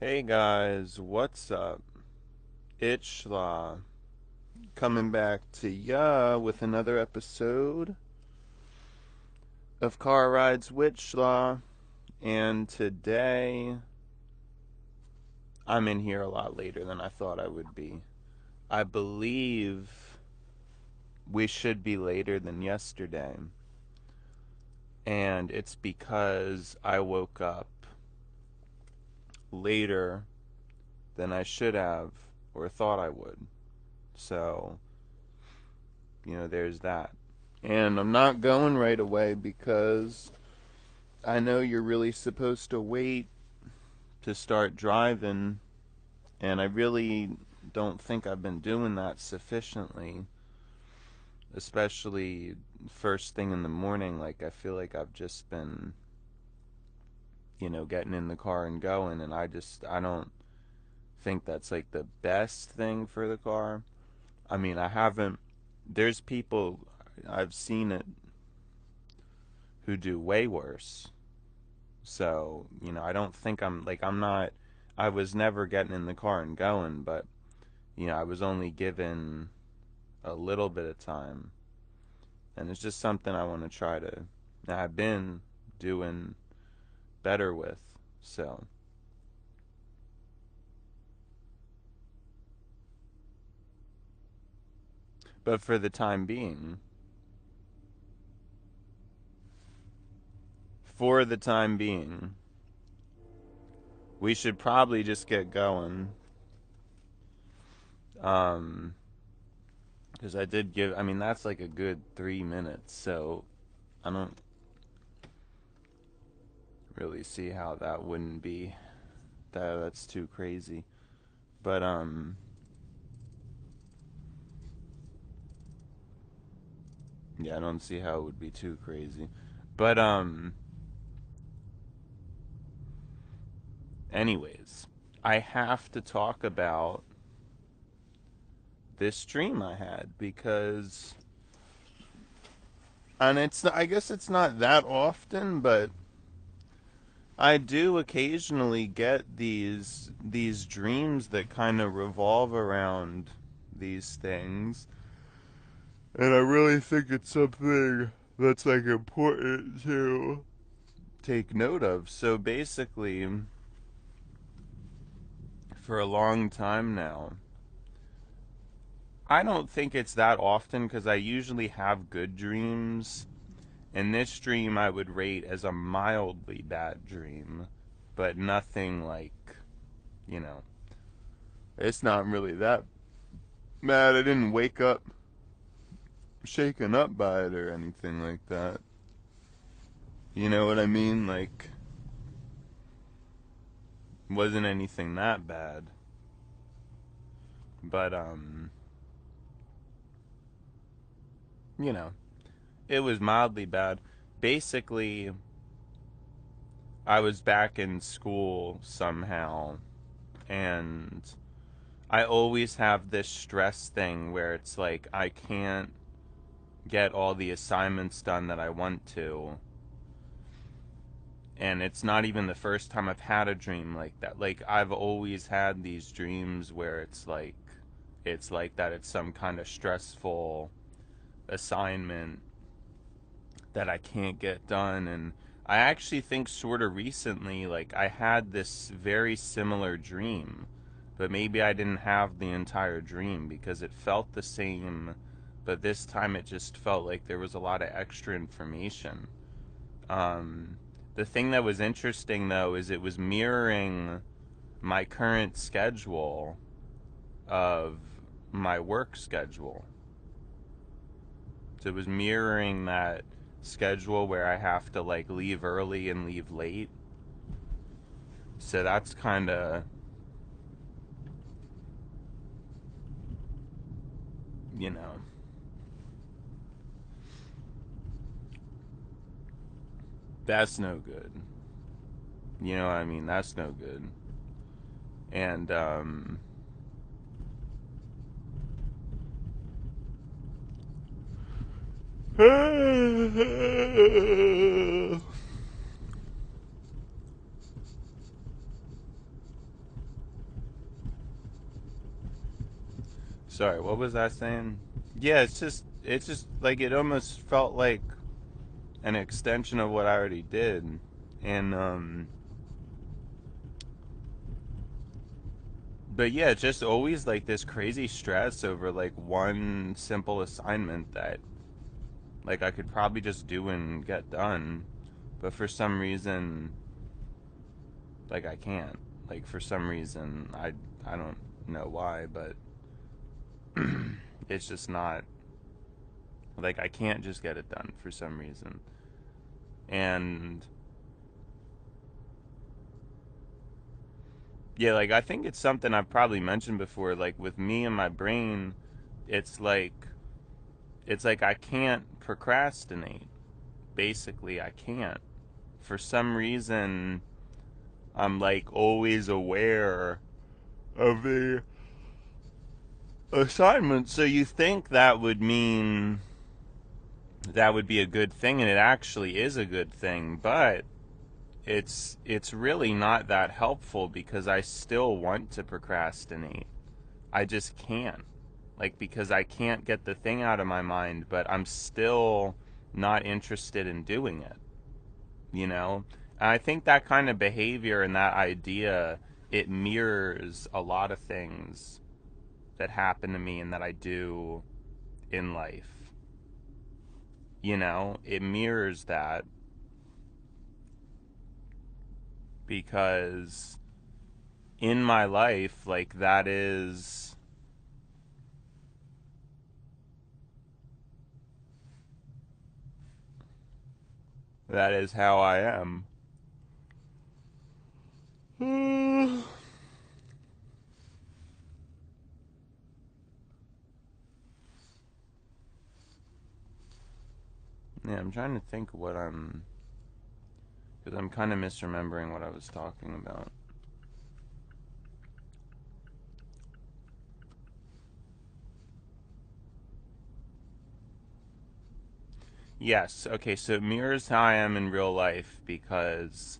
Hey guys, what's up? Itchlaw coming back to ya with another episode of Car Rides Witchlaw, and today I'm in here a lot later than I thought I would be. I believe we should be later than yesterday, and it's because I woke up later than I should have or thought I would. So, there's that. And I'm not going right away because I know you're really supposed to wait to start driving, and I really don't think I've been doing that sufficiently, especially first thing in the morning. Like, I feel like I've just been, getting in the car and going, and I don't think that's like the best thing for the car. I mean, I haven't, there's people, I've seen it who do way worse. So, I don't think I'm not, I was never getting in the car and going, but, I was only given a little bit of time. And it's just something I want to try to, I've been doing better with. So, but for the time being, we should probably just get going. Um, because I mean, that's like a good 3 minutes. So, I don't really see how that wouldn't be that's too crazy. But yeah, I don't see how it would be too crazy. But anyways, I have to talk about this dream I had because and I guess it's not that often, but I do occasionally get these dreams that kind of revolve around these things. And I really think it's something that's like important to take note of. So basically, for a long time now, I don't think it's that often because I usually have good dreams. And this dream I would rate as a mildly bad dream, but nothing like, you know, it's not really that bad. I didn't wake up shaken up by it or anything like that. You know what I mean? Like, wasn't anything that bad. But, you know, it was mildly bad. Basically, I was back in school somehow, and I always have this stress thing where it's like I can't get all the assignments done that I want to. And it's not even the first time I've had a dream like that. Like, I've always had these dreams where it's like that it's some kind of stressful assignment that I can't get done. And I actually think sort of recently, like, I had this very similar dream, but maybe I didn't have the entire dream because it felt the same, but this time it just felt like there was a lot of extra information. Um, the thing that was interesting though is it was mirroring my current schedule of my work schedule. So it was mirroring that schedule where I have to like leave early and leave late. So that's kind of, you know, that's no good. You know what I mean? That's no good. And Sorry, what was I saying? Yeah, it's just like it almost felt like an extension of what I already did. And but yeah, just always like this crazy stress over like one simple assignment that like I could probably just do and get done, but for some reason like I can't. Like for some reason I don't know why, but it's just not like I can't just get it done for some reason. And yeah, like I think it's something I've probably mentioned before, like with me and my brain, it's like it's like I can't procrastinate. Basically, I can't. For some reason, I'm like always aware of the assignment. So you think that would mean that would be a good thing, and it actually is a good thing, but it's really not that helpful because I still want to procrastinate. I just can't. Like because I can't get the thing out of my mind, but I'm still not interested in doing it, you know? And I think that kind of behavior and that idea, it mirrors a lot of things that happen to me and that I do in life. You know, it mirrors that because in my life, like that is how I am. Yeah, I'm trying to think what I'm because I'm kind of misremembering what I was talking about. Yes, okay, so it mirrors how I am in real life because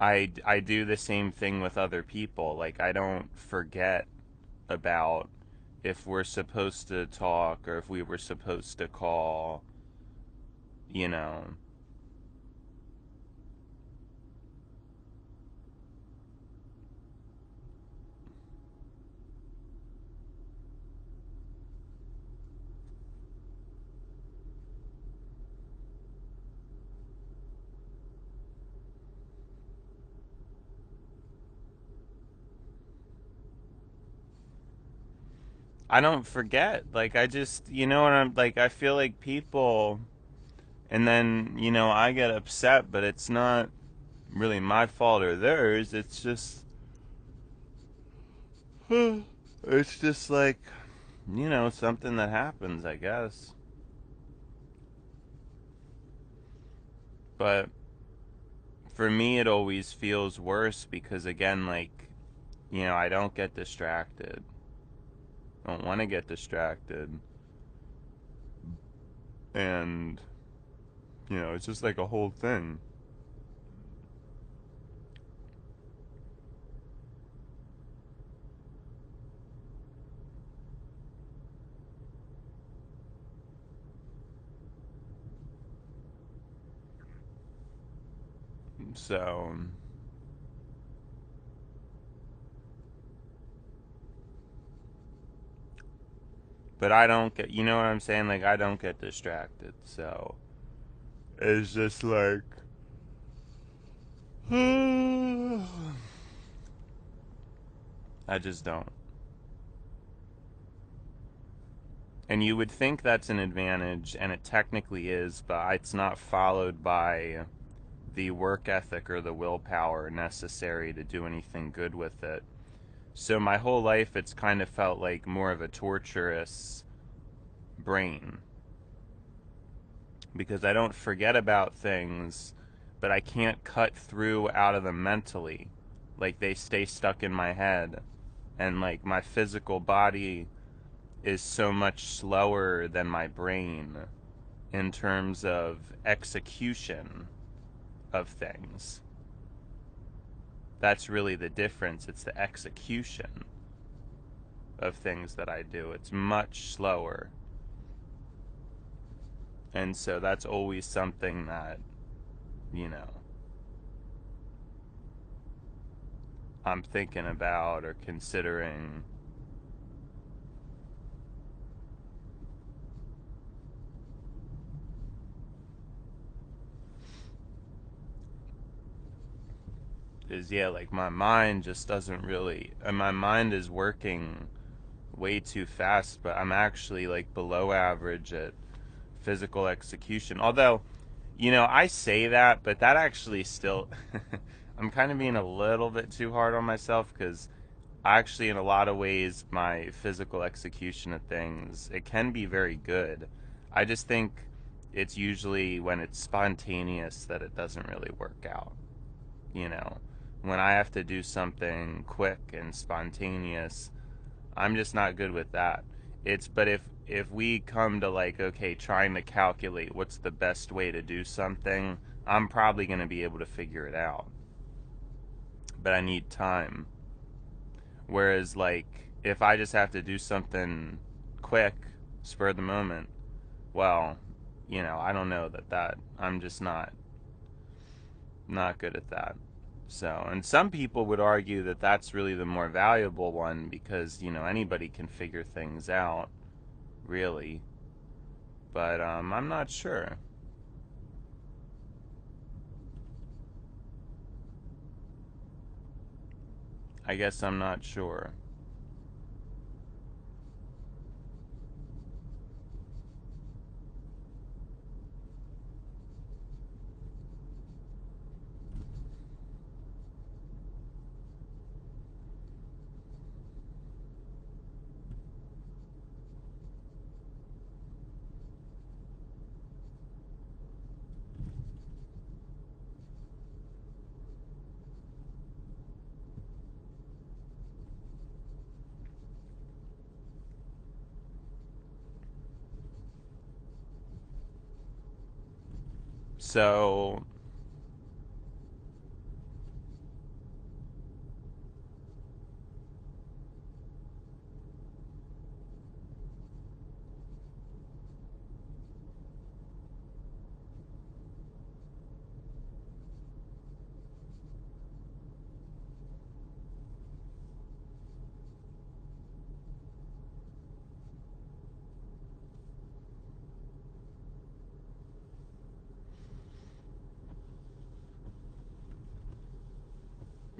I do the same thing with other people. Like I don't forget about if we're supposed to talk or if we were supposed to call, you know. I don't forget. Like I just, you know what I'm like I feel like people and then, you know, I get upset, but it's not really my fault or theirs. It's just it's just like, you know, something that happens, I guess. But for me it always feels worse because again, like, you know, I don't get distracted. I don't want to get distracted. And, you know, it's just like a whole thing. So, but I don't get, you know what I'm saying? Like, I don't get distracted. So, it's just like, I just don't. And you would think that's an advantage, and it technically is, but it's not followed by the work ethic or the willpower necessary to do anything good with it. So my whole life, it's kind of felt like more of a torturous brain because I don't forget about things, but I can't cut through out of them mentally. Like they stay stuck in my head. And like my physical body is so much slower than my brain in terms of execution of things. That's really the difference. It's the execution of things that I do. It's much slower. And so that's always something that, you know, I'm thinking about or considering. Is, yeah, like my mind just doesn't really, and my mind is working way too fast, but I'm actually like below average at physical execution. Although, I say that, but that actually still, I'm kind of being a little bit too hard on myself, because actually, in a lot of ways, my physical execution of things, it can be very good. I just think it's usually when it's spontaneous that it doesn't really work out. You know, when I have to do something quick and spontaneous, I'm just not good with that. But if we come to like, okay, trying to calculate what's the best way to do something, I'm probably going to be able to figure it out. But I need time. Whereas like if I just have to do something quick, spur of the moment, well, I don't know that I'm just not good at that. So, and some people would argue that that's really the more valuable one, because, anybody can figure things out, really. But I'm not sure. I guess I'm not sure. So,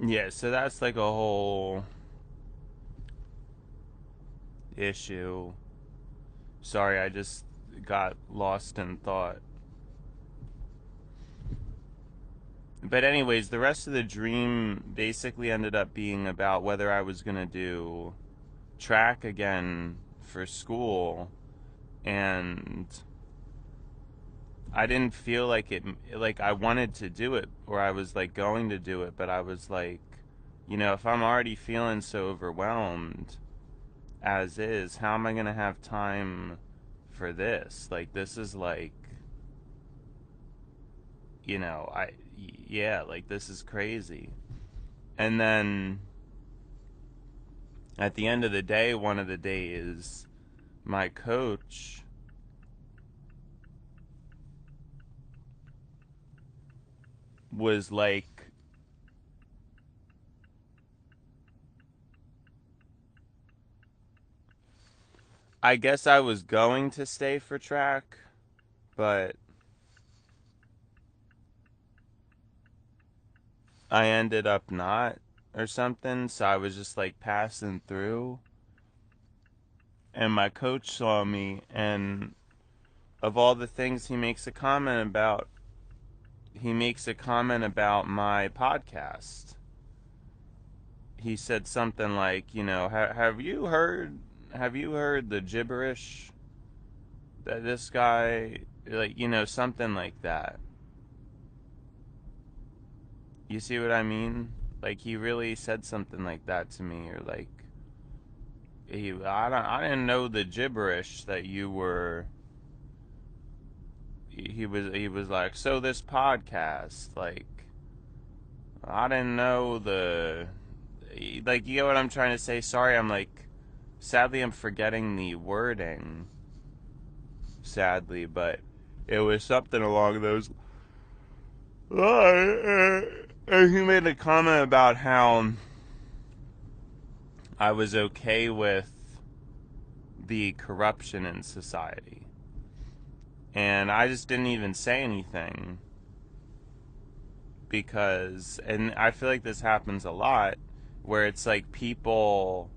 yeah, so that's like a whole issue. Sorry, I just got lost in thought. But anyways, the rest of the dream basically ended up being about whether I was going to do track again for school, and I didn't feel like I wanted to do it, or I was like going to do it, but I was like, if I'm already feeling so overwhelmed as is, how am I going to have time for this? Like, this is like, yeah, like this is crazy. And then at the end of the day, one of the days, my coach was like, I guess I was going to stay for track, but I ended up not, or something, so I was just like passing through. And my coach saw me, and of all the things he makes a comment about my podcast. He said something like, have you heard the gibberish that this guy, like, something like that. You see what I mean? Like, he really said something like that to me, or like, I didn't know the gibberish that you were. He was like, so this podcast, like, I didn't know the, like, you get what I'm trying to say? Sorry, I'm like sadly, I'm forgetting the wording, sadly, but it was something along those. And he made a comment about how I was okay with the corruption in society. And I just didn't even say anything because, and I feel like this happens a lot, where it's like people,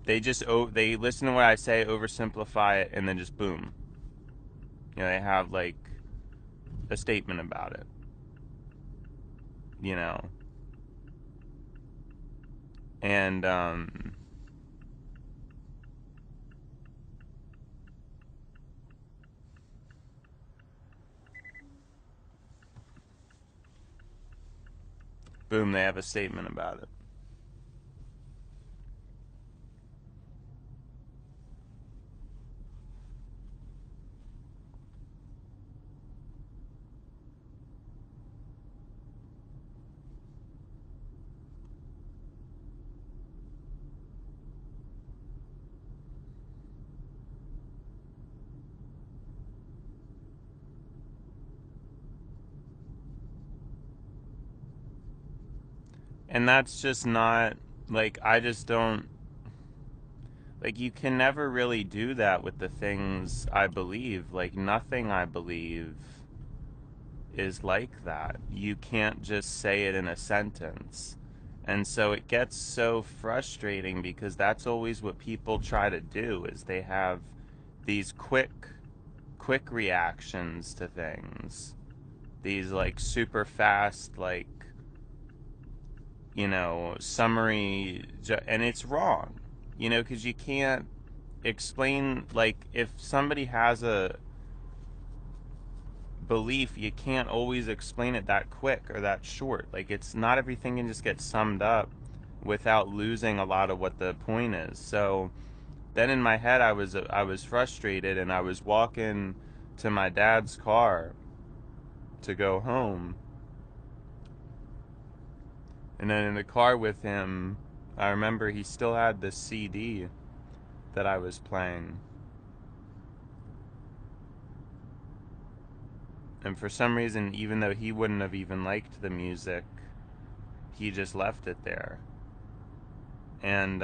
they listen to what I say, oversimplify it, and then just boom. They have like a statement about it, you know. And boom, they have a statement about it. And that's just not, like, I just don't, like, you can never really do that with the things I believe. Like, nothing I believe is like that. You can't just say it in a sentence. And so it gets so frustrating because that's always what people try to do, is they have these quick reactions to things. These like super fast, like, summary, and it's wrong, because you can't explain, like, if somebody has a belief, you can't always explain it that quick or that short. Like, it's not everything can just get summed up without losing a lot of what the point is. So then in my head, I was frustrated, and I was walking to my dad's car to go home. And then in the car with him, I remember he still had the CD that I was playing. And for some reason, even though he wouldn't have even liked the music, he just left it there. And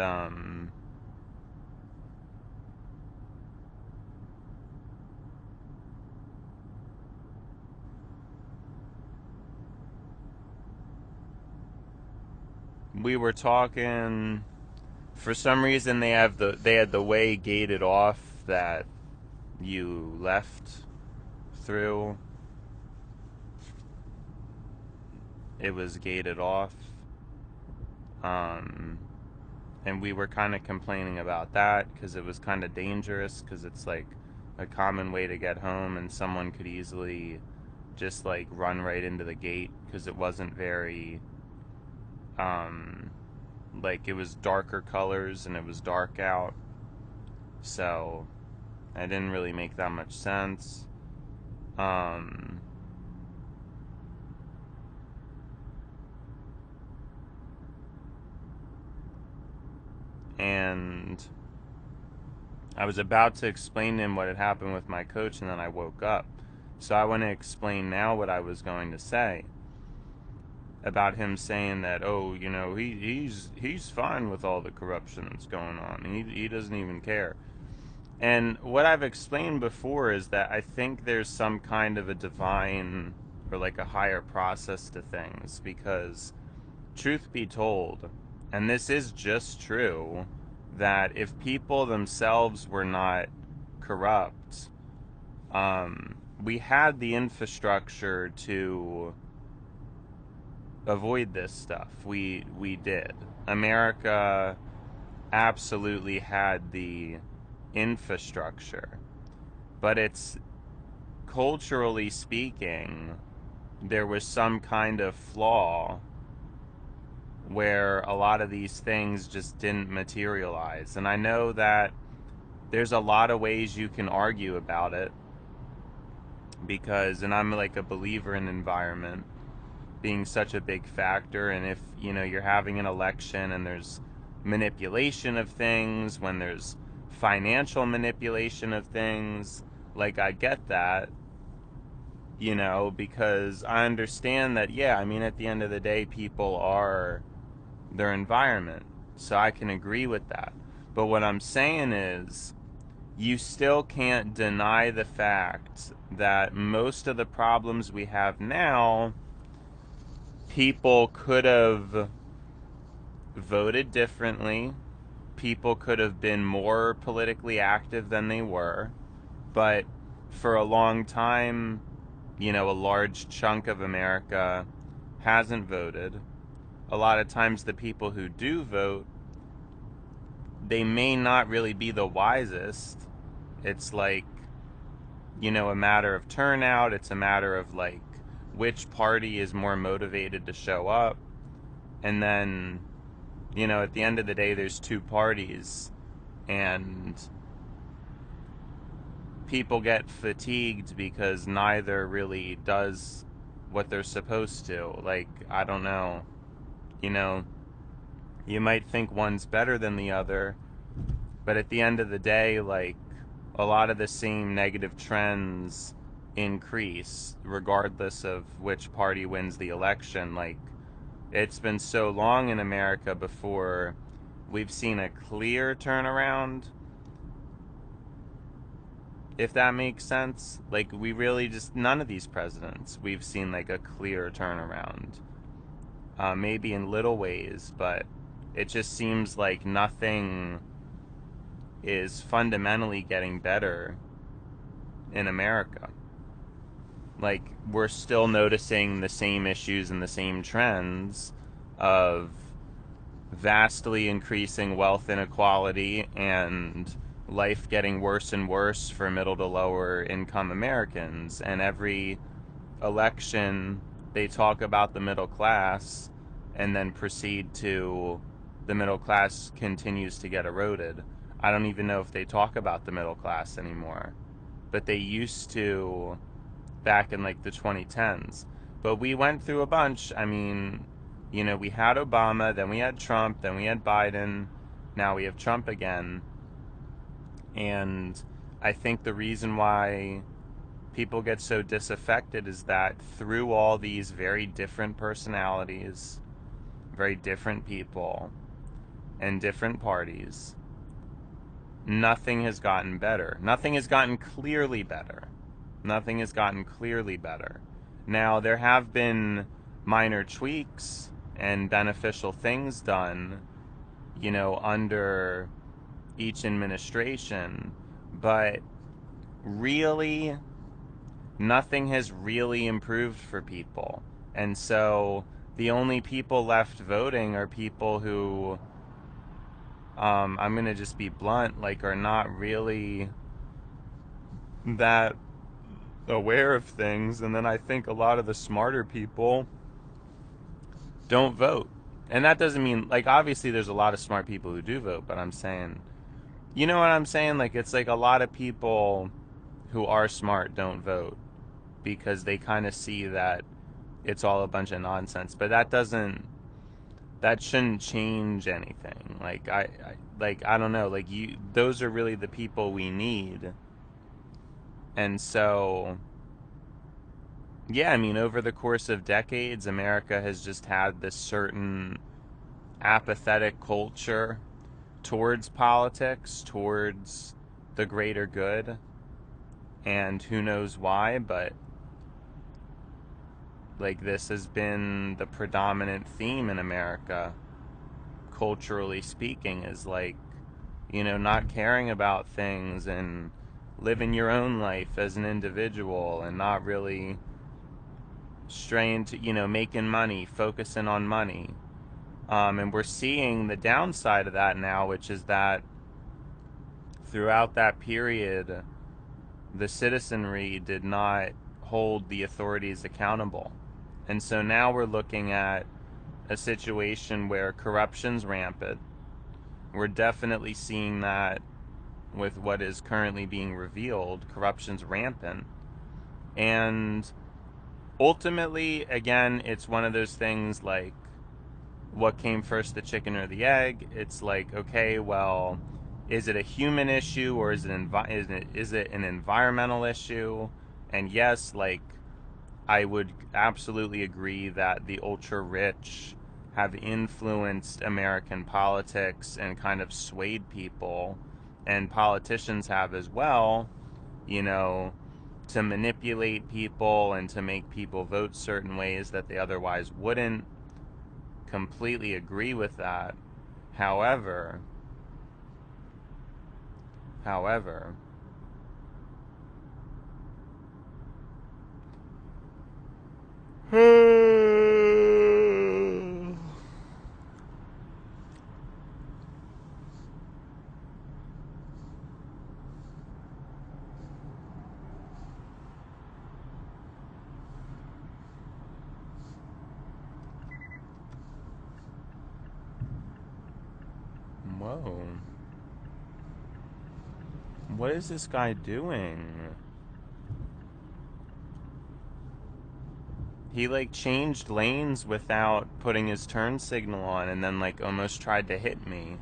we were talking. For some reason, they had the way gated off that you left through. It was gated off. Um, and we were kind of complaining about that because it was kind of dangerous, because it's like a common way to get home, and someone could easily just like run right into the gate, because it wasn't very like, it was darker colors and it was dark out, so it didn't really make that much sense. And I was about to explain to him what had happened with my coach, and then I woke up. So I want to explain now what I was going to say about him saying that, oh, he's fine with all the corruption that's going on. He doesn't even care. And what I've explained before is that I think there's some kind of a divine, or like a higher process to things, because truth be told, and this is just true, that if people themselves were not corrupt, we had the infrastructure to avoid this stuff. We did. America absolutely had the infrastructure, but it's, culturally speaking, there was some kind of flaw where a lot of these things just didn't materialize. And I know that there's a lot of ways you can argue about it, because, and I'm like a believer in environment being such a big factor. And if, you're having an election and there's manipulation of things, when there's financial manipulation of things. Like, I get that, because I understand that, yeah, I mean, at the end of the day, people are their environment. So I can agree with that. But what I'm saying is, you still can't deny the fact that most of the problems we have now, people could have voted differently. People could have been more politically active than they were. But for a long time, a large chunk of America hasn't voted. A lot of times, the people who do vote, they may not really be the wisest. It's like, a matter of turnout. It's a matter of like which party is more motivated to show up. And then, at the end of the day, there's two parties, and people get fatigued because neither really does what they're supposed to. Like, I don't know. You might think one's better than the other, but at the end of the day, like, a lot of the same negative trends increase regardless of which party wins the election. Like, it's been so long in America before we've seen a clear turnaround, if that makes sense. Like, we really just, none of these presidents, we've seen like a clear turnaround. Maybe in little ways, but it just seems like nothing is fundamentally getting better in America. Like, we're still noticing the same issues and the same trends of vastly increasing wealth inequality and life getting worse and worse for middle to lower income Americans. And every election, they talk about the middle class and then proceed to the middle class continues to get eroded. I don't even know if they talk about the middle class anymore, but they used to back in like the 2010s. But we went through a bunch. I mean, we had Obama, then we had Trump, then we had Biden, now we have Trump again. And I think the reason why people get so disaffected is that through all these very different personalities, very different people, and different parties, nothing has gotten better. Nothing has gotten clearly better. Nothing has gotten clearly better. Now, there have been minor tweaks and beneficial things done, under each administration, but really, nothing has really improved for people. And so the only people left voting are people who, I'm going to just be blunt, like, are not really that aware of things. And then I think a lot of the smarter people don't vote. And that doesn't mean, like, obviously there's a lot of smart people who do vote, but I'm saying, you know what I'm saying? Like, it's like a lot of people who are smart don't vote because they kind of see that it's all a bunch of nonsense. But that shouldn't change anything. Like, I don't know, like, those are really the people we need. And so, yeah, I mean, over the course of decades, America has just had this certain apathetic culture towards politics, towards the greater good. And who knows why, but like, this has been the predominant theme in America, culturally speaking, is like, not caring about things and living your own life as an individual and not really straying to, making money, focusing on money. And we're seeing the downside of that now, which is that throughout that period, the citizenry did not hold the authorities accountable. And so now we're looking at a situation where corruption's rampant. We're definitely seeing that with what is currently being revealed. Corruption's rampant. And ultimately, again, it's one of those things like, what came first, the chicken or the egg? It's like, okay, well, is it a human issue or is it an environmental issue? And yes, like, I would absolutely agree that the ultra rich have influenced American politics and kind of swayed people, and politicians have as well, you know, to manipulate people and to make people vote certain ways that they otherwise wouldn't. Completely agree with that. However, however, whoa. What is this guy doing? He like changed lanes without putting his turn signal on and then like almost tried to hit me.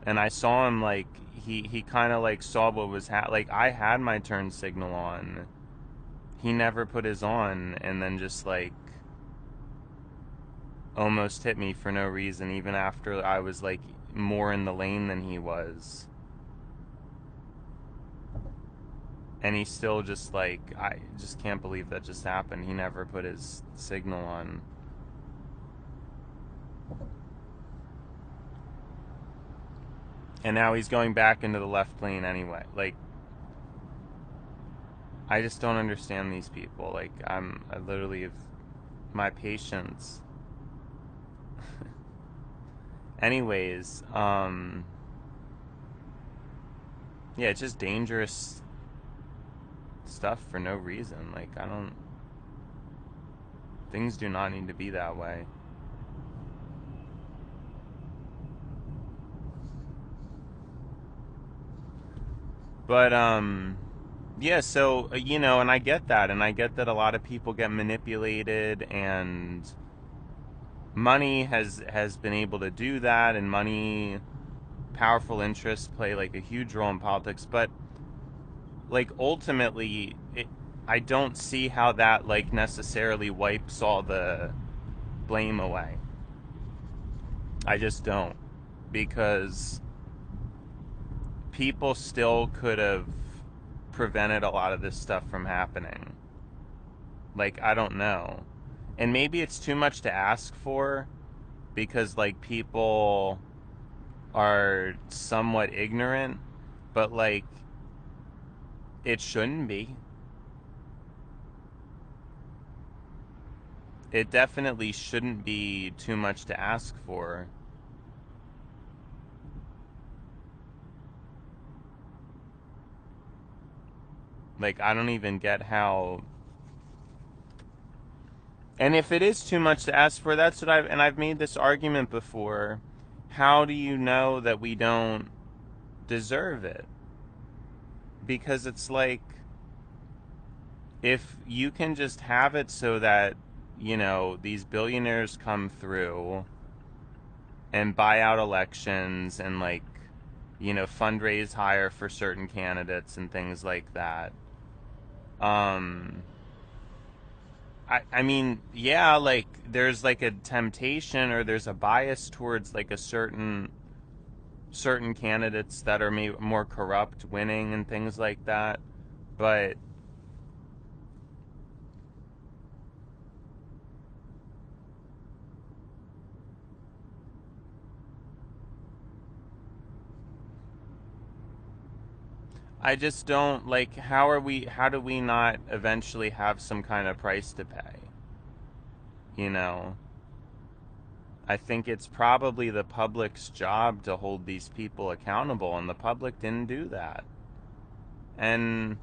And I saw him like he kind of like saw what was like I had my turn signal on. He never put his on and then just like almost hit me for no reason even after I was like more in the lane than he was. And he still just like, I just can't believe that just happened. He never put his signal on. And now he's going back into the left lane anyway. Like, I just don't understand these people. Like, I literally have my patience. Anyways, yeah, it's just dangerous stuff for no reason. Like, things do not need to be that way. But, yeah, so, and I get that. And I get that a lot of people get manipulated and money has been able to do that, and money, powerful interests play like a huge role in politics, but like ultimately I don't see how that like necessarily wipes all the blame away. I just don't, because people still could have prevented a lot of this stuff from happening. Like, I don't know. And maybe it's too much to ask for, because like people are somewhat ignorant, but like it shouldn't be. It definitely shouldn't be too much to ask for. Like, I don't even get how. And if it is too much to ask for, that's what I've made this argument before. How do you know that we don't deserve it? Because it's like, if you can just have it so that, these billionaires come through and buy out elections and like, fundraise higher for certain candidates and things like that. Um, I mean, yeah, like there's like a temptation or there's a bias towards like a certain candidates that are maybe more corrupt winning and things like that. But I just don't like, how do we not eventually have some kind of price to pay? You know, I think it's probably the public's job to hold these people accountable, and the public didn't do that. And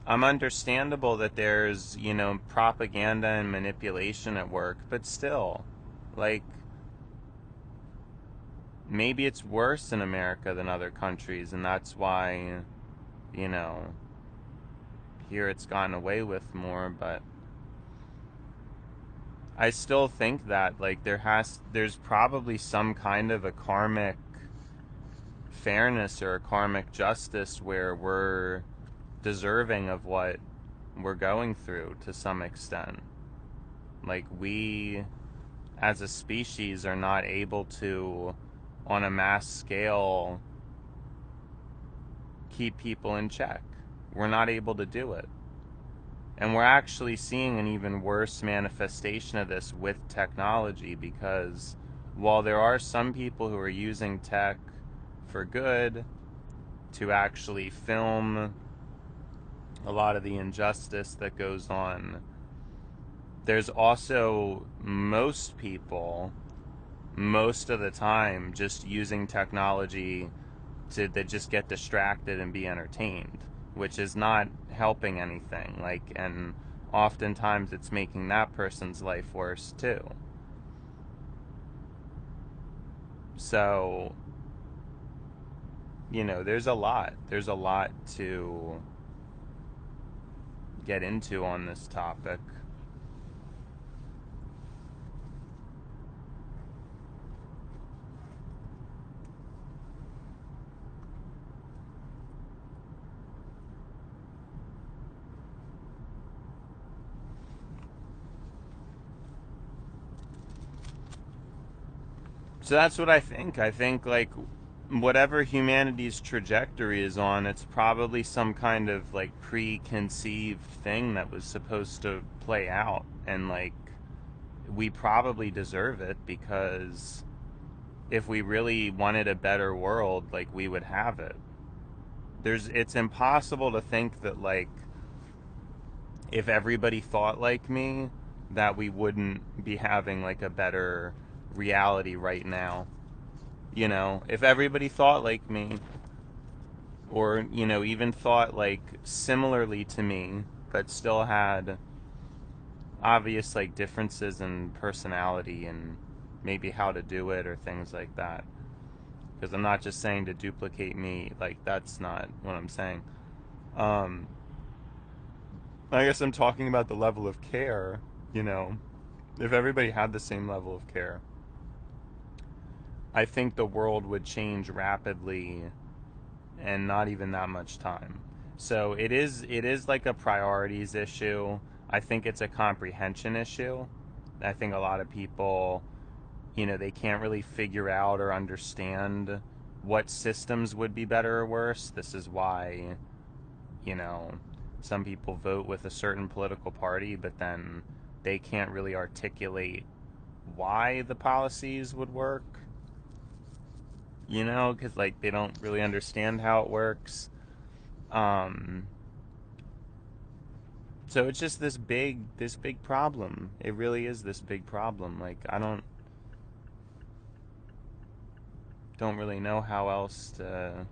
I'm understandable that there's, propaganda and manipulation at work, but still, like, maybe it's worse in America than other countries, and that's why, you know, here it's gotten away with more, but I still think that like there's probably some kind of a karmic fairness or a karmic justice where we're deserving of what we're going through to some extent. Like we as a species are not able to on a mass scale keep people in check. We're not able to do it. And we're actually seeing an even worse manifestation of this with technology, because while there are some people who are using tech for good to actually film a lot of the injustice that goes on, there's also most people, most of the time, just using technology that just get distracted and be entertained, which is not helping anything. Like, and oftentimes it's making that person's life worse too. So, there's a lot. There's a lot to get into on this topic. So that's what I think. I think, like, whatever humanity's trajectory is on, it's probably some kind of, like, preconceived thing that was supposed to play out. And, like, we probably deserve it, because if we really wanted a better world, like, we would have it. It's impossible to think that, like, if everybody thought like me, that we wouldn't be having, like, a better reality right now. If everybody thought like me, or, even thought, like, similarly to me, but still had obvious, like, differences in personality and maybe how to do it or things like that. Because I'm not just saying to duplicate me, like, that's not what I'm saying. Um, I guess I'm talking about the level of care, if everybody had the same level of care, I think the world would change rapidly and not even that much time. So it is like a priorities issue. I think it's a comprehension issue. I think a lot of people, they can't really figure out or understand what systems would be better or worse. This is why, you know, some people vote with a certain political party, but then they can't really articulate why the policies would work, because, like, they don't really understand how it works. Um, so it's just this big problem. It really is this big problem. Like, I don't really know how else to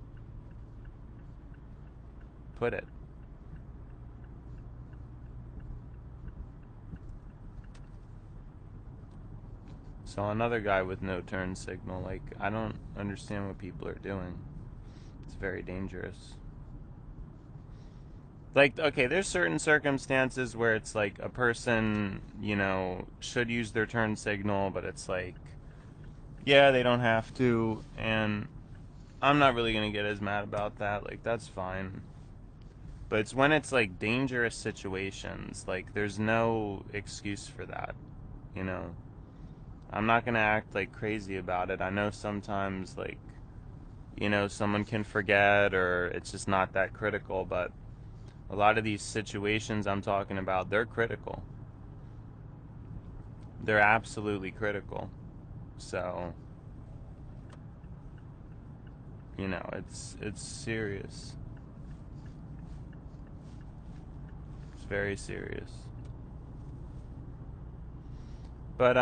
put it. So another guy with no turn signal, like, I don't understand what people are doing. It's very dangerous. Like, okay, there's certain circumstances where it's like a person, should use their turn signal, but it's like, yeah, they don't have to, and I'm not really gonna get as mad about that. Like, that's fine. But it's when it's like dangerous situations, like, there's no excuse for that, you know? I'm not gonna act like crazy about it. I know sometimes, like, someone can forget, or it's just not that critical, but a lot of these situations I'm talking about, they're critical. They're absolutely critical. So, it's serious. It's very serious. But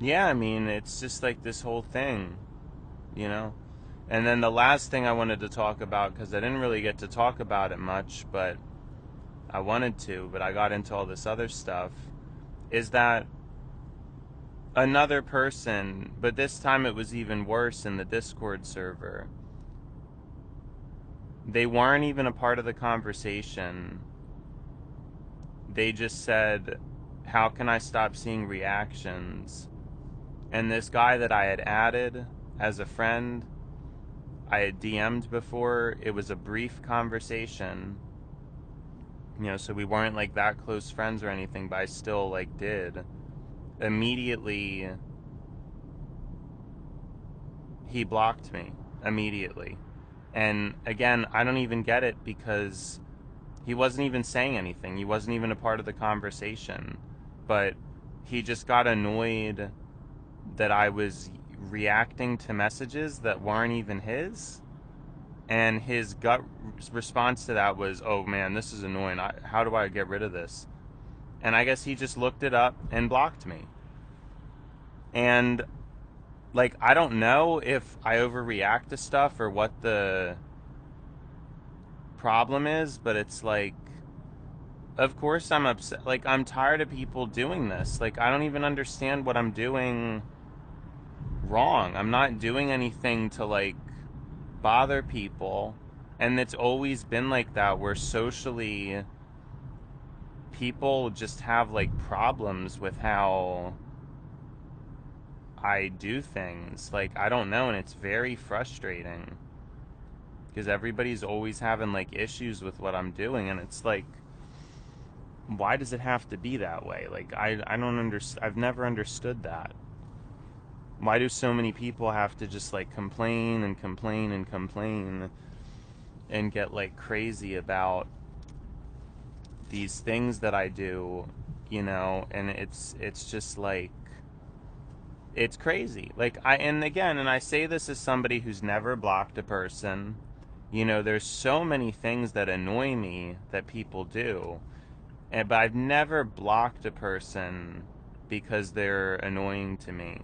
yeah, I mean, it's just like this whole thing, you know. And then the last thing I wanted to talk about, because I didn't really get to talk about it much, but I wanted to, but I got into all this other stuff, is that another person, but this time it was even worse in the Discord server. They weren't even a part of the conversation. They just said, how can I stop seeing reactions? And this guy that I had added as a friend, I had DM'd before. It was a brief conversation, you know, so we weren't like that close friends or anything, but I still like did. Immediately, he blocked me immediately. And again, I don't even get it because he wasn't even saying anything. He wasn't even a part of the conversation. But he just got annoyed that I was reacting to messages that weren't even his. And his gut response to that was, oh man, this is annoying. How do I get rid of this? And I guess he just looked it up and blocked me. And like, I don't know if I overreact to stuff or what the problem is, but it's like, of course I'm upset. Like, I'm tired of people doing this. Like, I don't even understand what I'm doing wrong. I'm not doing anything to like bother people. And it's always been like that, where socially people just have like problems with how I do things. Like, I don't know, and it's very frustrating because everybody's always having like issues with what I'm doing, and it's like, why does it have to be that way? Like, I don't understand. I've never understood that. Why do so many people have to just like complain and complain and complain and get like crazy about these things that I do, you know? And it's just like, it's crazy. Like, and again, and I say this as somebody who's never blocked a person. You know, there's so many things that annoy me that people do, but I've never blocked a person because they're annoying to me.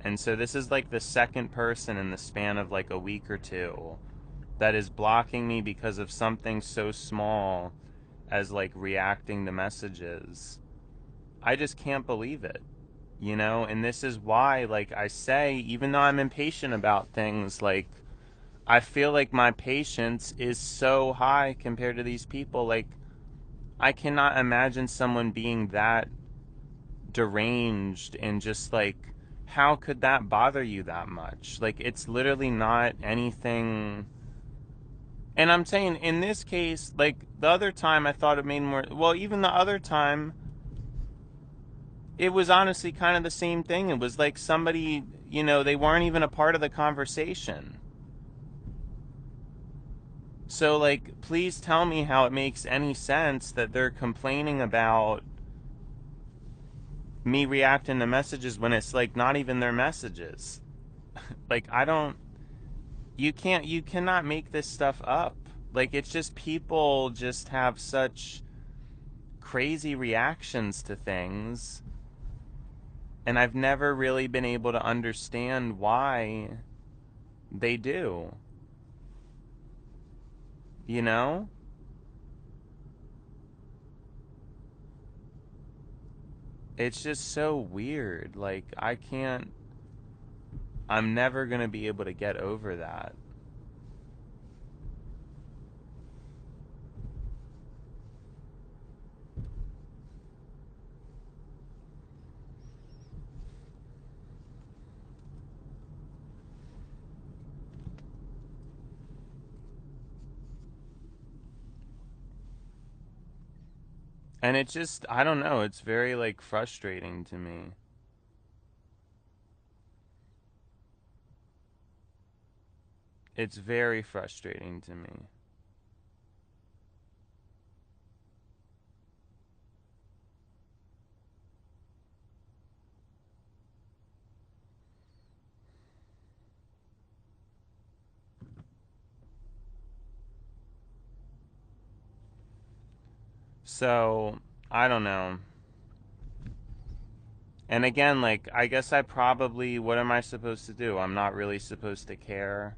And so this is like the second person in the span of like a week or two that is blocking me because of something so small as like reacting to messages. I just can't believe it, you know? And this is why, like I say, even though I'm impatient about things, like, I feel like my patience is so high compared to these people. Like, I cannot imagine someone being that deranged and just like, how could that bother you that much? Like, it's literally not anything. And I'm saying in this case, like, the other time I thought it made more, well, even the other time, it was honestly kind of the same thing. It was like somebody, you know, they weren't even a part of the conversation. So, like, please tell me how it makes any sense that they're complaining about me reacting to messages when it's like not even their messages. Like, I don't, you cannot make this stuff up. Like, it's just people just have such crazy reactions to things, and I've never really been able to understand why they do, you know? It's just so weird. Like, I'm never gonna be able to get over that. And it just, I don't know, it's very like frustrating to me. It's very frustrating to me. So, I don't know. And again, like, I guess I probably, what am I supposed to do? I'm not really supposed to care,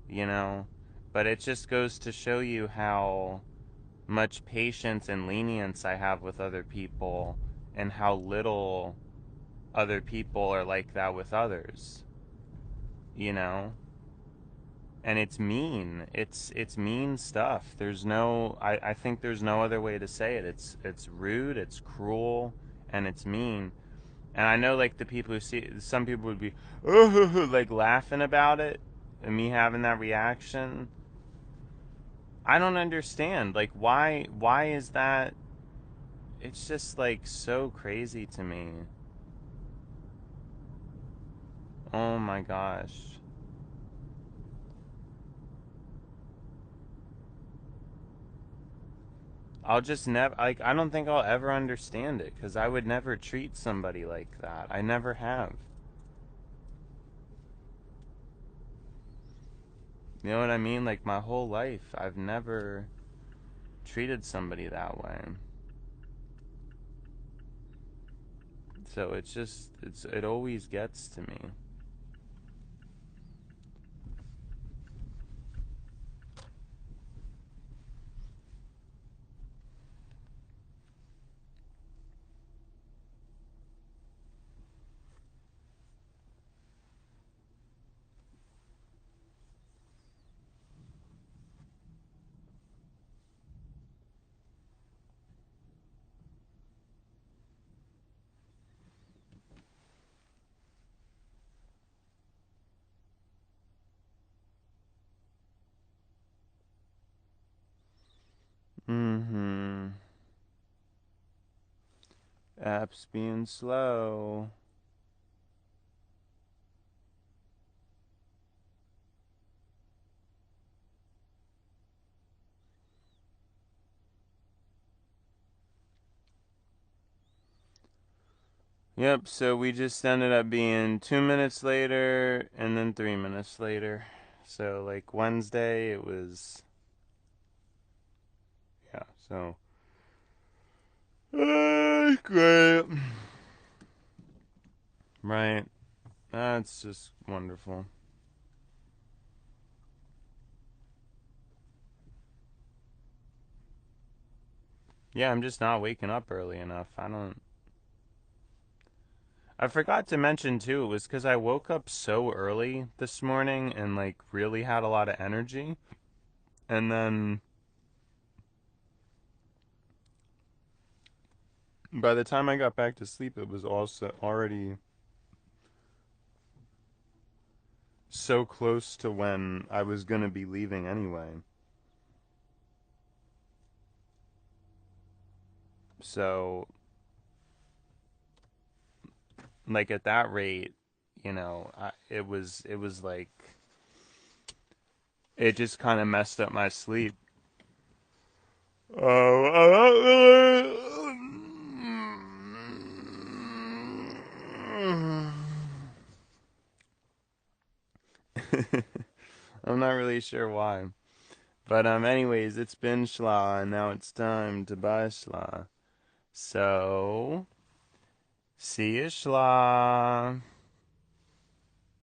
you know? But it just goes to show you how much patience and lenience I have with other people, and how little other people are like that with others, you know? and it's mean. It's mean stuff. There's no I think there's no other way to say it. It's rude, it's cruel, and it's mean. And I know like the people who see some people would be like laughing about it and me having that reaction. I don't understand. Like why is that? It's just like so crazy to me. Oh my gosh. I'll just never like I don't think I'll ever understand it cuz I would never treat somebody like that. I never have. You know what I mean? Like my whole life I've never treated somebody that way. So it's just it always gets to me. Mhm. Apps being slow. Yep, so we just ended up being 2 minutes later and then 3 minutes later. So like Wednesday it was yeah, so great. Right. That's just wonderful. Yeah, I'm just not waking up early enough. I forgot to mention too, it was because I woke up so early this morning and like really had a lot of energy. And then by the time I got back to sleep, it was also already so close to when I was going to be leaving anyway. So, like at that rate, it was like it just kind of messed up my sleep. I'm not really sure why. But anyways, it's been schla, and now it's time to buy schla. So, see you schla.